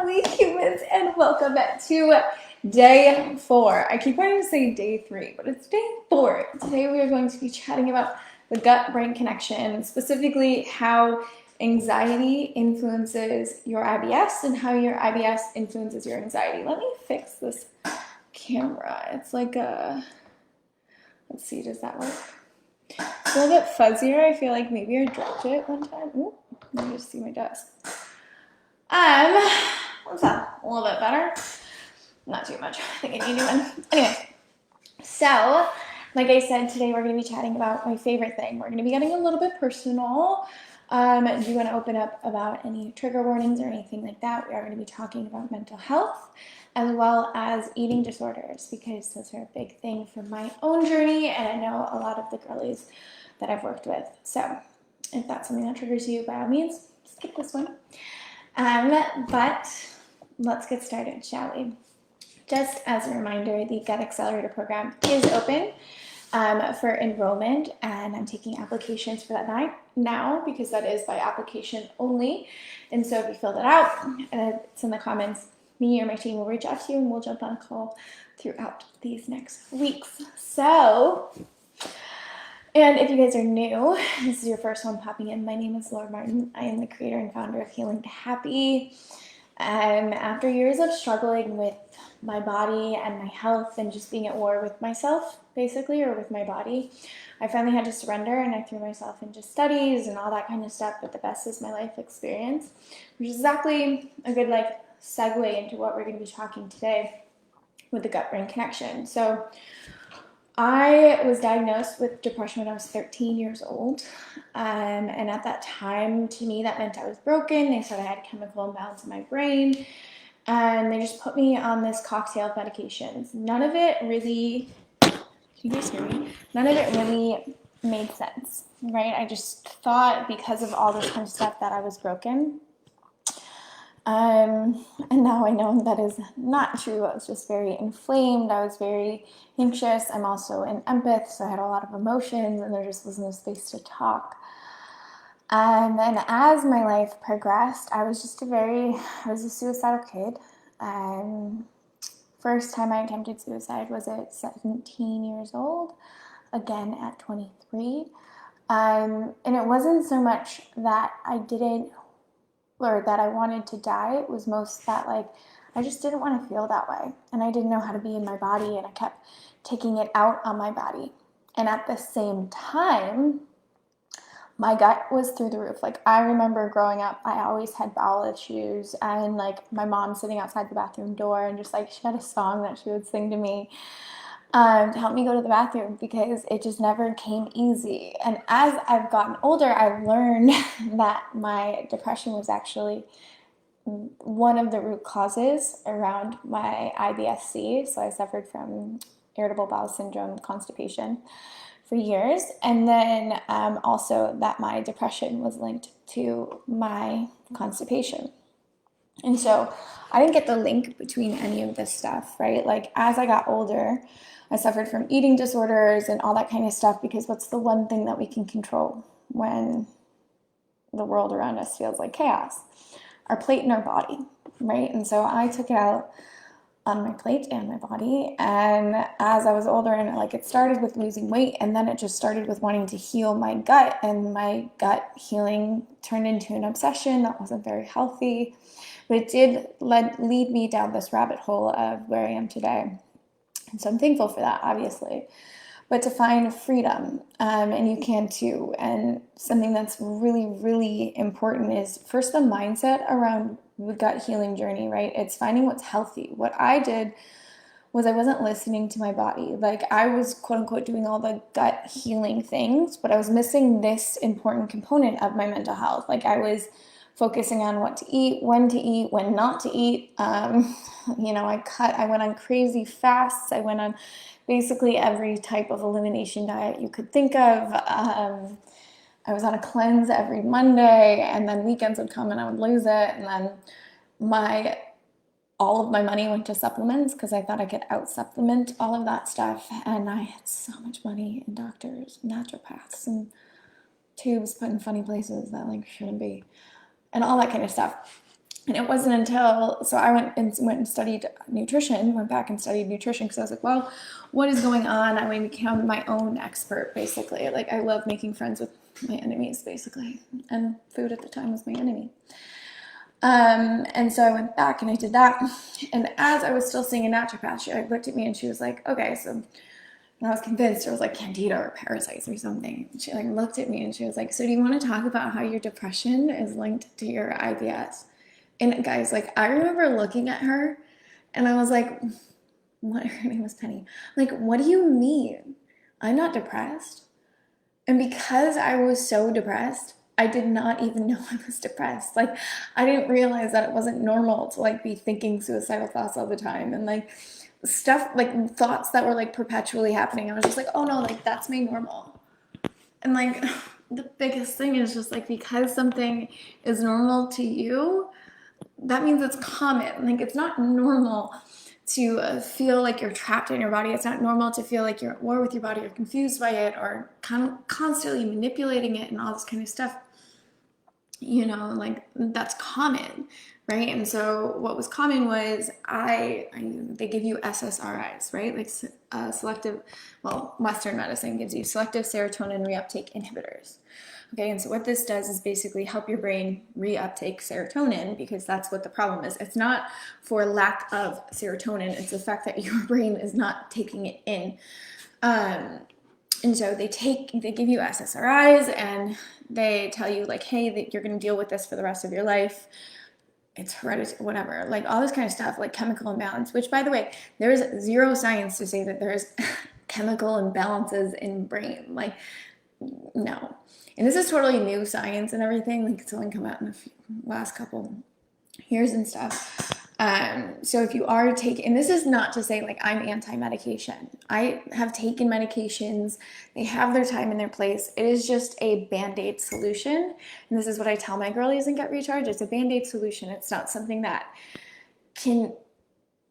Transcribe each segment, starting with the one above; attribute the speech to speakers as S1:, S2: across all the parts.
S1: lovely humans, and welcome to day 4. I keep wanting to say day 3, but it's day 4. Today we are going to be chatting about the gut-brain connection, specifically how anxiety influences your IBS and how your IBS influences your anxiety. Let me fix this camera. It's like a, let's see, does that work? It's a little bit fuzzier. I feel like maybe I dropped it one time. Ooh, let me just see my desk. What's that? A little bit better? Not too much. I think I need a new one. Anyway, so like I said, today we're going to be chatting about my favorite thing. We're going to be getting a little bit personal. Do you want to open up about any trigger warnings or anything like that? We are going to be talking about mental health as well as eating disorders, because those are a big thing for my own journey, and I know a lot of the girlies that I've worked with. So if that's something that triggers you, by all means, skip this one. But let's get started, shall we? Just as a reminder, the Gut Accelerator program is open for enrollment, and I'm taking applications for that now because that is by application only. And so if you fill that out, it's in the comments. Me or my team will reach out to you, and we'll jump on a call throughout these next weeks. So, and if you guys are new, this is your first one popping in, my name is Laura Martin. I am the creator and founder of Healing to Happy. After years of struggling with my body and my health and just being at war with myself, basically, or with my body, I finally had to surrender, and I threw myself into studies and all that kind of stuff. But the best is my life experience, which is exactly a good segue into what we're going to be talking today with the gut-brain connection. So I was diagnosed with depression when I was 13 years old. And at that time, to me, that meant I was broken. They said I had chemical imbalance in my brain. And they just put me on this cocktail of medications. None of it really, can you guys hear me? None of it really made sense, right? I just thought because of all this kind of stuff that I was broken. And now I know that is not true. I was just very inflamed. I was very anxious. I'm also an empath, so I had a lot of emotions, and there just was no space to talk. And as my life progressed, I was a suicidal kid. First time I attempted suicide was at 17 years old, again at 23. And it wasn't so much that I didn't, or that I wanted to die. It was most that I just didn't want to feel that way, and I didn't know how to be in my body, and I kept taking it out on my body. And at the same time, my gut was through the roof. I remember growing up, I always had bowel issues, and my mom sitting outside the bathroom door, and just she had a song that she would sing to me to help me go to the bathroom, because it just never came easy. And as I've gotten older, I've learned that my depression was actually one of the root causes around my IBS-C. So I suffered from irritable bowel syndrome, constipation for years. And then also that my depression was linked to my constipation. And so I didn't get the link between any of this stuff, right? As I got older, I suffered from eating disorders and all that kind of stuff, because what's the one thing that we can control when the world around us feels like chaos? Our plate and our body, right? And so I took it out on my plate and my body. And as I was older, and it started with losing weight, and then it just started with wanting to heal my gut, and my gut healing turned into an obsession that wasn't very healthy. But it did lead me down this rabbit hole of where I am today. And so I'm thankful for that, obviously. But to find freedom, and you can too. And something that's really, really important is first the mindset around the gut healing journey, right? It's finding what's healthy. What I did was I wasn't listening to my body. I was quote unquote doing all the gut healing things, but I was missing this important component of my mental health. I was focusing on what to eat, when not to eat. I went on crazy fasts. I went on basically every type of elimination diet you could think of. I was on a cleanse every Monday, and then weekends would come and I would lose it. And then all of my money went to supplements, because I thought I could out-supplement all of that stuff. And I had so much money in doctors, naturopaths, and tubes put in funny places that shouldn't be, and all that kind of stuff. And it wasn't until, so I went and studied nutrition, went back and studied nutrition because I was like, well, what is going on? I became my own expert, basically. Like, I love making friends with my enemies, basically. And food at the time was my enemy. And so I went back and I did that. And as I was still seeing a naturopath, she looked at me and she was like, okay, so, and I was convinced it was like candida or parasites or something. She like looked at me and she was like, so do you want to talk about how your depression is linked to your IBS? And guys, like, I remember looking at her and I was like, what? Her name was Penny. Like, what do you mean? I'm not depressed. And because I was so depressed, I did not even know I was depressed. Like, I didn't realize that it wasn't normal to like be thinking suicidal thoughts all the time and like stuff, like thoughts that were like perpetually happening. I was just like, oh no, like that's my normal. And like the biggest thing is just like, because something is normal to you, that means it's common. Like, it's not normal to feel like you're trapped in your body. It's not normal to feel like you're at war with your body or confused by it or kind of constantly manipulating it and all this kind of stuff. You know, like that's common, right? And so what was common was they give you SSRIs, right? Like selective, well, Western medicine gives you selective serotonin reuptake inhibitors. Okay, and so what this does is basically help your brain reuptake serotonin, because that's what the problem is. It's not for lack of serotonin, it's the fact that your brain is not taking it in. And so they give you SSRIs and they tell you like, hey, that you're going to deal with this for the rest of your life. It's hereditary, whatever, like all this kind of stuff, like chemical imbalance, which by the way, there's zero science to say that there's chemical imbalances in brain. Like, no. And this is totally new science and everything. Like, it's only come out in the last couple years and stuff. So if you are taking, and this is not to say like I'm anti-medication. I have taken medications. They have their time and their place. It is just a Band-Aid solution. And this is what I tell my girlies in Get Recharged. It's a Band-Aid solution. It's not something that can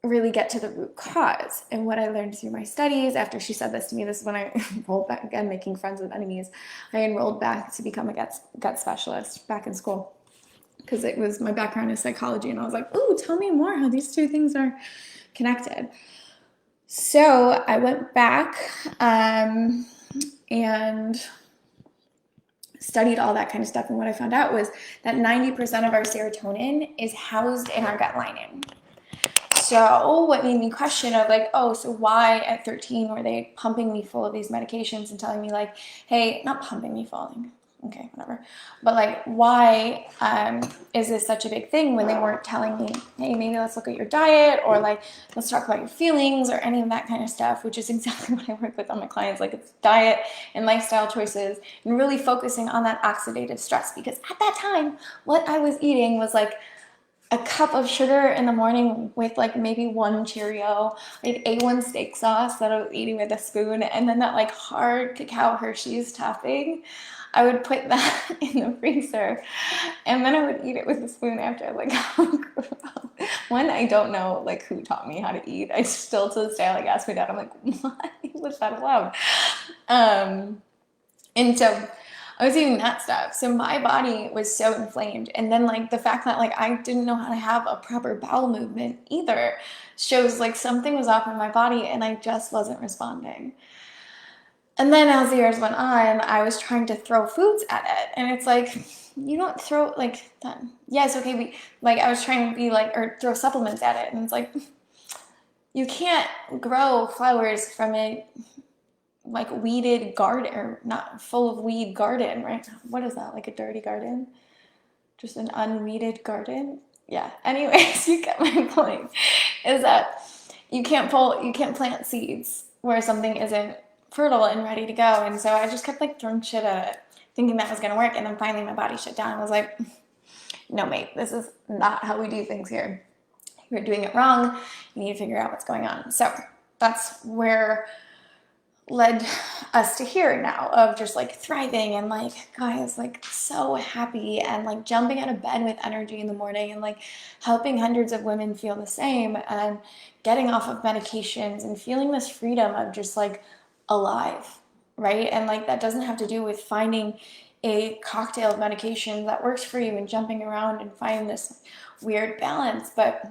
S1: really get to the root cause. And what I learned through my studies after she said this to me, this is when I enrolled back again, making friends with enemies. I enrolled back to become a gut specialist back in school, because it was, my background is psychology, and I was like, ooh, tell me more how these two things are connected. So I went back and studied all that kind of stuff, and what I found out was that 90% of our serotonin is housed in our gut lining. So what made me question of like, oh, so why at 13 were they pumping me full of these medications and telling me like, hey, not pumping me full, okay, whatever. But like, why is this such a big thing when they weren't telling me, hey, maybe let's look at your diet, or like, let's talk about your feelings, or any of that kind of stuff, which is exactly what I work with on my clients. Like, it's diet and lifestyle choices and really focusing on that oxidative stress. Because at that time, what I was eating was like a cup of sugar in the morning with like maybe one Cheerio. I had A1 steak sauce that I was eating with a spoon, and then that like hard cacao Hershey's topping. I would put that in the freezer, and then I would eat it with a spoon after. Like, one, I don't know like who taught me how to eat. I still to this day like ask my dad. I'm like, why was that allowed? And so I was eating that stuff. So my body was so inflamed. And then like the fact that like I didn't know how to have a proper bowel movement either shows like something was off in my body, and I just wasn't responding. And then as the years went on, I was trying to throw foods at it. And it's like, you don't throw like that. Yes, okay, I was trying to be like, or throw supplements at it. And it's like, you can't grow flowers from a like weeded garden, or not full of weed garden, right? What is that, like a dirty garden? Just an unweeded garden? Yeah, anyways, you get my point, is that you can't plant seeds where something isn't fertile and ready to go. And so I just kept like throwing shit at it, thinking that was gonna work, and then finally my body shut down. I was like, no mate, this is not how we do things here. You're doing it wrong. You need to figure out what's going on. So that's where led us to here now, of just like thriving and like, guys, like so happy and like jumping out of bed with energy in the morning, and like helping hundreds of women feel the same, and getting off of medications and feeling this freedom of just like alive, right? And like that doesn't have to do with finding a cocktail of medication that works for you and jumping around and finding this weird balance, but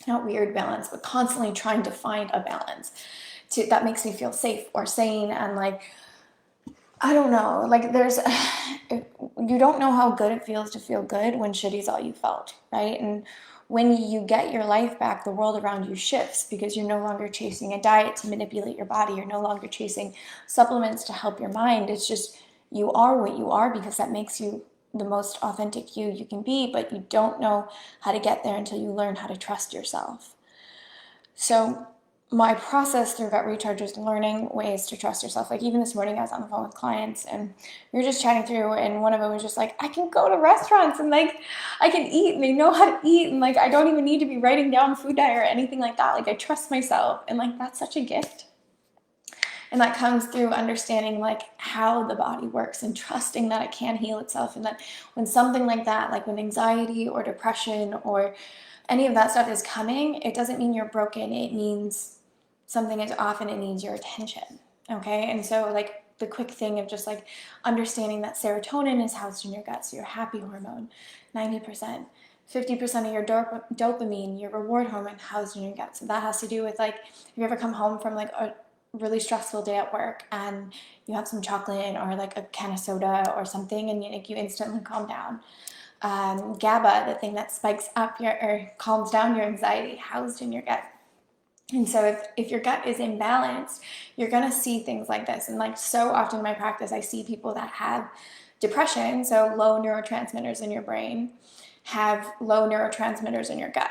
S1: not weird balance, but constantly trying to find a balance that makes me feel safe or sane. And like, I don't know, like you don't know how good it feels to feel good when shitty's all you felt, right? And when you get your life back, the world around you shifts because you're no longer chasing a diet to manipulate your body. You're no longer chasing supplements to help your mind. It's just, you are what you are because that makes you the most authentic you can be, but you don't know how to get there until you learn how to trust yourself. So my process through Gut Recharge is learning ways to trust yourself. Like even this morning I was on the phone with clients and we were just chatting through, and one of them was just like, I can go to restaurants and like I can eat and they know how to eat, and like I don't even need to be writing down food diet or anything like that. Like I trust myself, and like that's such a gift. And that comes through understanding like how the body works and trusting that it can heal itself, and that when something like that, like when anxiety or depression or any of that stuff is coming, it doesn't mean you're broken. It means something is off and it needs your attention. Okay. And so like the quick thing of just like understanding that serotonin is housed in your gut, so your happy hormone, 90%, 50% of your dopamine, your reward hormone, housed in your gut. So that has to do with like, if you ever come home from like a really stressful day at work and you have some chocolate or like a can of soda or something, and you instantly calm down. GABA, the thing that spikes up or calms down your anxiety, housed in your gut. And so if your gut is imbalanced, you're going to see things like this. And like so often in my practice, I see people that have depression, so low neurotransmitters in your brain, have low neurotransmitters in your gut.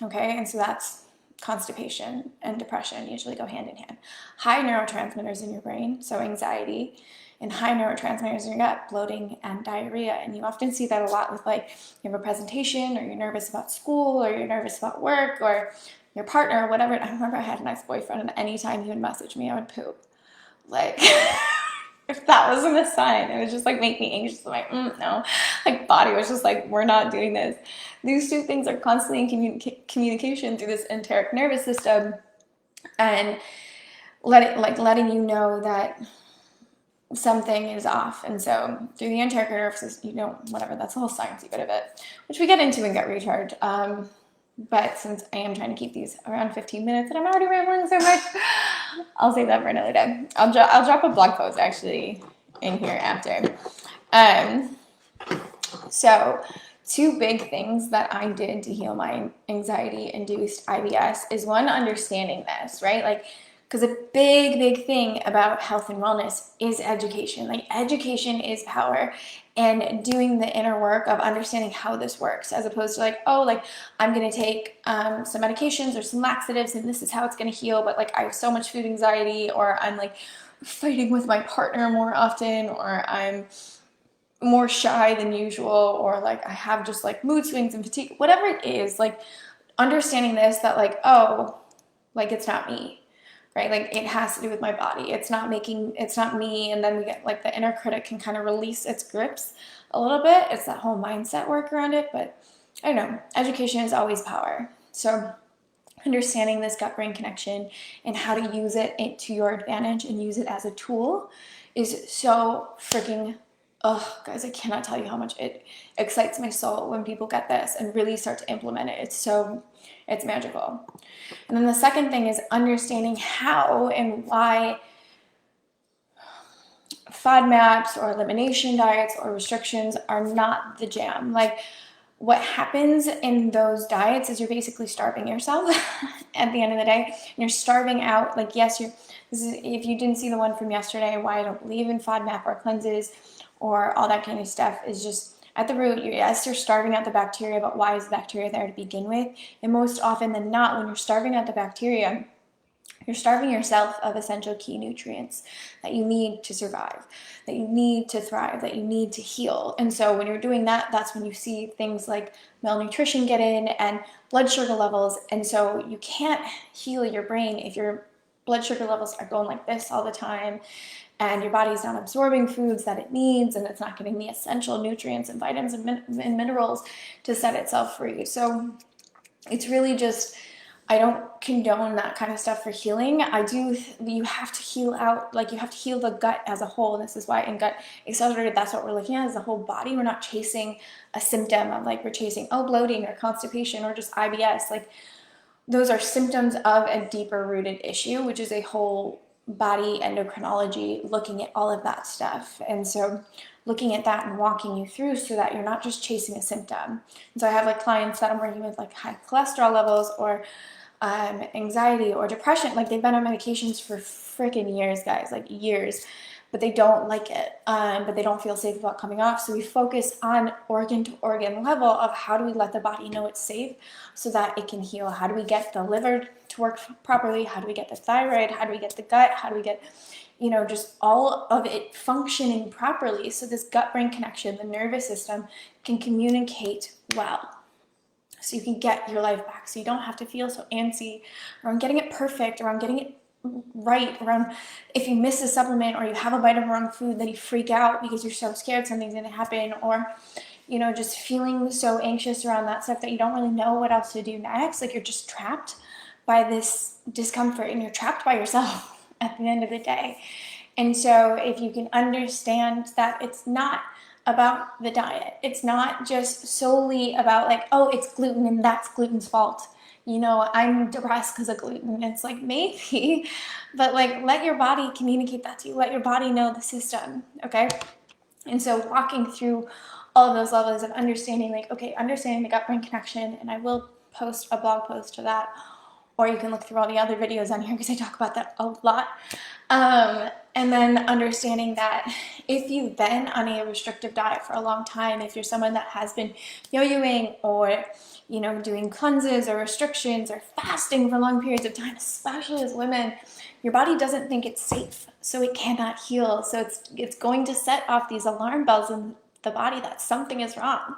S1: Okay, and so that's constipation and depression usually go hand in hand. High neurotransmitters in your brain, so anxiety, and high neurotransmitters in your gut, bloating and diarrhea. And you often see that a lot with like you have a presentation, or you're nervous about school, or you're nervous about work, or your partner, or whatever. I remember I had an ex-boyfriend, and anytime he would message me, I would poop. Like, if that wasn't a sign, it would just like make me anxious. I'm like, no. Like body was just like, we're not doing this. These two things are constantly in communication through this enteric nervous system, and letting you know that something is off. And so through the enteric nervous system, whatever, that's the whole sciencey bit of it, which we get into in Gut Recharge. But since I am trying to keep these around 15 minutes and I'm already rambling so much, I'll save that for another day. I'll drop a blog post actually in here after. So two big things that I did to heal my anxiety-induced IBS is one, understanding this, right? Like, because a big thing about health and wellness is education. Like education is power, and doing the inner work of understanding how this works, as opposed to like, oh, like I'm going to take some medications or some laxatives and this is how it's going to heal. But like I have so much food anxiety, or I'm like fighting with my partner more often, or I'm more shy than usual, or like I have just like mood swings and fatigue, whatever it is, like understanding this, that like, oh, like it's not me. Right? Like it has to do with my body. It's not me. And then we get like the inner critic can kind of release its grips a little bit. It's that whole mindset work around it. But I don't know, education is always power. So understanding this gut-brain connection and how to use it to your advantage and use it as a tool is so freaking, guys, I cannot tell you how much it excites my soul when people get this and really start to implement it. It's magical. And then the second thing is understanding how and why FODMAPs or elimination diets or restrictions are not the jam. Like what happens in those diets is you're basically starving yourself at the end of the day. And you're starving out. Like, yes, if you didn't see the one from yesterday, why I don't believe in FODMAP or cleanses or all that kind of stuff, is just at the root, yes, you're starving out the bacteria, but why is the bacteria there to begin with? And most often than not, when you're starving out the bacteria, you're starving yourself of essential key nutrients that you need to survive, that you need to thrive, that you need to heal. And so when you're doing that, that's when you see things like malnutrition get in and blood sugar levels. And so you can't heal your brain if your blood sugar levels are going like this all the time, and your body's not absorbing foods that it needs, and it's not getting the essential nutrients and vitamins and minerals to set itself free. So it's really just I don't condone that kind of stuff for healing. I do, you have to heal out, like you have to heal the gut as a whole. And this is why in Gut Accelerated, that's what we're looking at, is the whole body. We're not chasing a symptom of like, we're chasing, oh, bloating or constipation or just IBS. Like those are symptoms of a deeper rooted issue, which is a whole body endocrinology, looking at all of that stuff. And so looking at that and walking you through so that you're not just chasing a symptom. And so I have like clients that I'm working with like high cholesterol levels or anxiety or depression. Like they've been on medications for freaking years, guys, like years, but they don't like it, but they don't feel safe about coming off. So we focus on organ to organ level of how do we let the body know it's safe so that it can heal. How do we get the liver to work properly? How do we get the thyroid? How do we get the gut? How do we get, you know, just all of it functioning properly so this gut-brain connection, the nervous system, can communicate well. So you can get your life back. So you don't have to feel so antsy around getting it perfect, around getting it right, around if you miss a supplement or you have a bite of wrong food, then you freak out because you're so scared something's going to happen, or, you know, just feeling so anxious around that stuff that you don't really know what else to do next. Like you're just trapped by this discomfort and you're trapped by yourself at the end of the day. And so if you can understand that it's not about the diet, it's not just solely about like, oh, it's gluten and that's gluten's fault. You know, I'm depressed because of gluten. It's like, maybe, but like, let your body communicate that to you. Let your body know the system, okay? And so walking through all of those levels of understanding, like, okay, understanding the gut-brain connection, and I will post a blog post to that, or you can look through all the other videos on here because I talk about that a lot. And then understanding that if you've been on a restrictive diet for a long time, if you're someone that has been yo-yoing or, you know, doing cleanses or restrictions or fasting for long periods of time, especially as women, your body doesn't think it's safe, so it cannot heal. So it's going to set off these alarm bells in the body that something is wrong.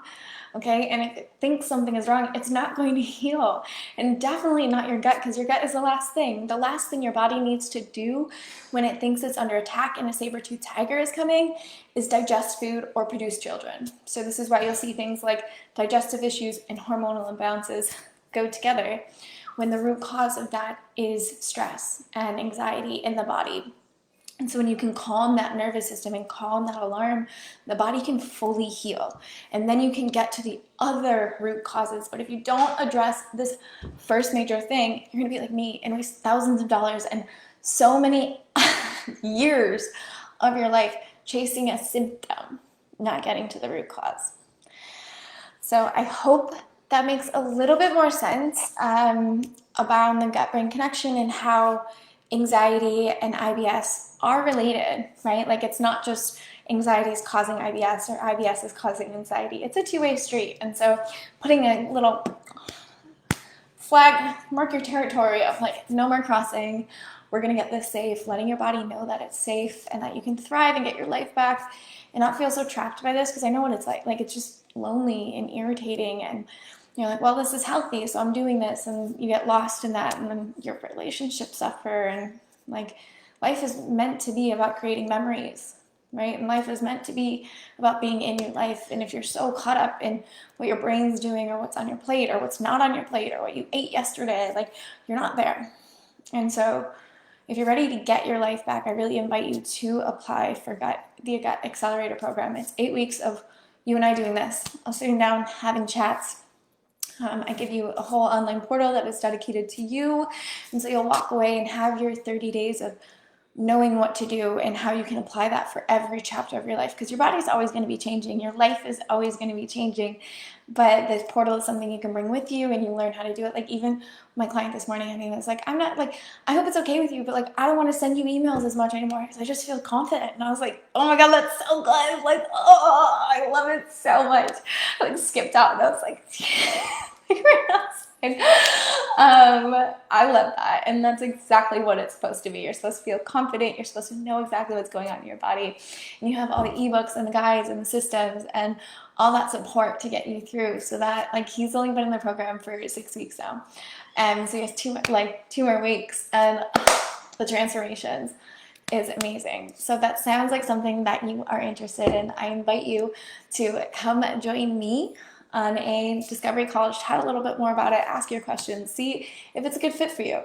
S1: Okay, and if it thinks something is wrong, it's not going to heal. And definitely not your gut, because your gut is the last thing. The last thing your body needs to do when it thinks it's under attack and a saber-toothed tiger is coming is digest food or produce children. So this is why you'll see things like digestive issues and hormonal imbalances go together when the root cause of that is stress and anxiety in the body. And so when you can calm that nervous system and calm that alarm, the body can fully heal. And then you can get to the other root causes. But if you don't address this first major thing, you're going to be like me and waste thousands of dollars and so many years of your life chasing a symptom, not getting to the root cause. So I hope that makes a little bit more sense about the gut-brain connection and how anxiety and IBS are related, right? Like it's not just anxiety is causing IBS or IBS is causing anxiety. It's a two-way street. And so putting a little flag, mark your territory of like, no more crossing. We're going to get this safe, letting your body know that it's safe and that you can thrive and get your life back and not feel so trapped by this, because I know what it's like. Like it's just lonely and irritating, and you're like, well, this is healthy, so I'm doing this, and you get lost in that, and then your relationships suffer, and like life is meant to be about creating memories, right? And life is meant to be about being in your life. And if you're so caught up in what your brain's doing or what's on your plate or what's not on your plate or what you ate yesterday, like you're not there. And so if you're ready to get your life back, I really invite you to apply for the Gut Accelerator program. It's 8 weeks of you and I doing this, all sitting down, having chats. I give you a whole online portal that is dedicated to you. And so you'll walk away and have your 30 days of knowing what to do and how you can apply that for every chapter of your life, because your body's always going to be changing. Your life is always going to be changing. But this portal is something you can bring with you and you learn how to do it. Like even my client this morning, I mean, was like, I'm not like, I hope it's okay with you, but like, I don't want to send you emails as much anymore because I just feel confident. And I was like, oh my God, that's so good. Like, oh, I love it so much. I like skipped out and I was like, I love that. And that's exactly what it's supposed to be. You're supposed to feel confident. You're supposed to know exactly what's going on in your body. And you have all the ebooks and the guides and the systems and all that support to get you through. So that, like, he's only been in the program for 6 weeks now. And so he has two more weeks, and the transformations is amazing. So if that sounds like something that you are interested in, I invite you to come join me on a discovery call, chat a little bit more about it, ask your questions, see if it's a good fit for you.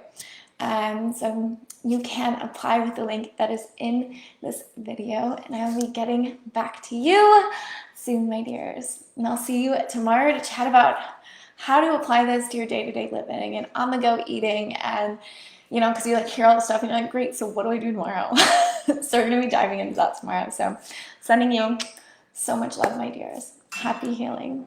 S1: So you can apply with the link that is in this video, and I'll be getting back to you soon, my dears. And I'll see you tomorrow to chat about how to apply this to your day-to-day living and on-the-go eating, and because you hear all the stuff and you're like, great, so what do I do tomorrow? So we're gonna be diving into that tomorrow. So sending you so much love, my dears. Happy healing.